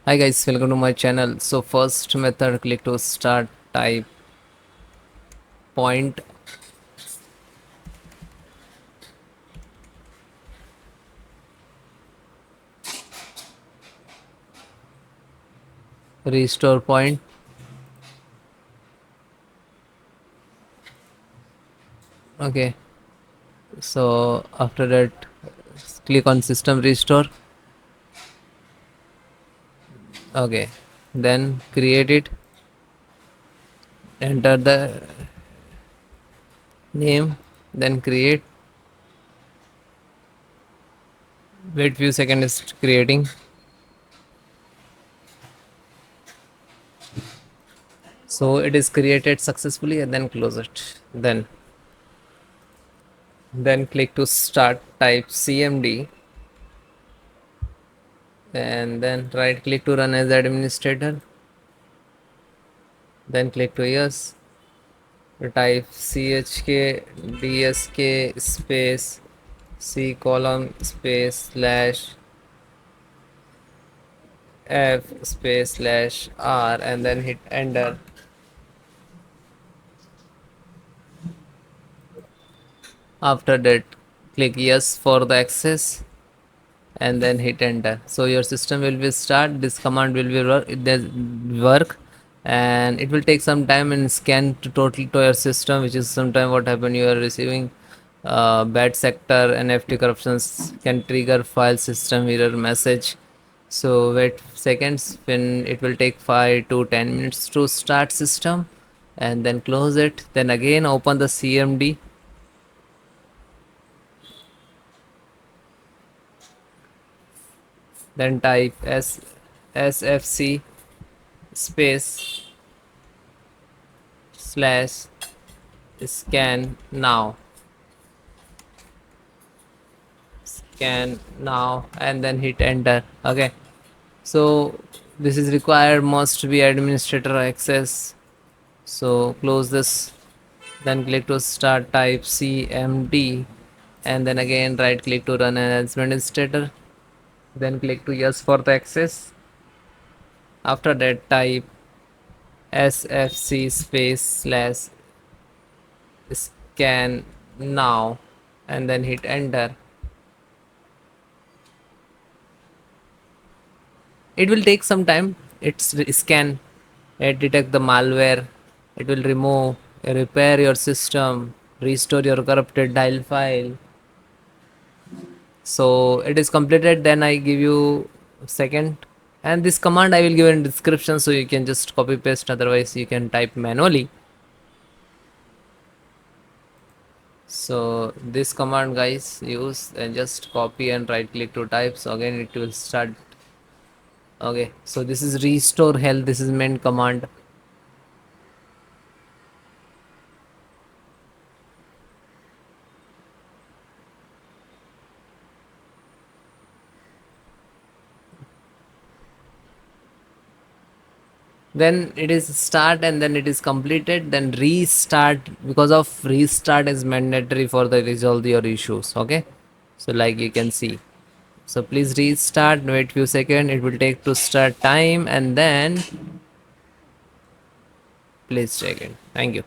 Hi guys, welcome to my channel. So first method, click to start, type point, restore point. Okay, so after that click on system restore. Okay, then create it, enter the name, then create. Wait few seconds, it's creating. So it is created successfully, and then close it. Then click to start, type cmd, and then right click to run as administrator. Then click to yes, type chk dsk space c column space slash f space slash r, and then hit enter. After that, click yes for the access, and then hit enter. So your system will be start. This command will be work, it does work, and it will take some time and scan to total to your system, which is sometime what happen, you are receiving bad sector nft corruptions can trigger file system error message. So wait seconds, when it will take 5 to 10 minutes to start system, and then close it. Then again open the cmd, then type sfc space slash scan now, and then hit enter. Okay, so this is required, must be administrator access. So close this, then click to start, type cmd, and then again right click to run as administrator, then click to yes for the access. After that, type sfc space slash scan now, and then hit enter. It will take some time. It's scan, it detect the malware, it will remove, repair your system, restore your corrupted dial file. So it is completed, then I give you a second, and this command I will give in description, so you can just copy paste, otherwise you can type manually. So this command guys use, and just copy and right click to type, so again it will start. Okay, so this is restore health, this is main command. Then it is start, and then it is completed, then restart, because of restart is mandatory for the resolve your issues. Okay, so like you can see, so please restart, wait few seconds, it will take to start time, and then please check it. Thank you.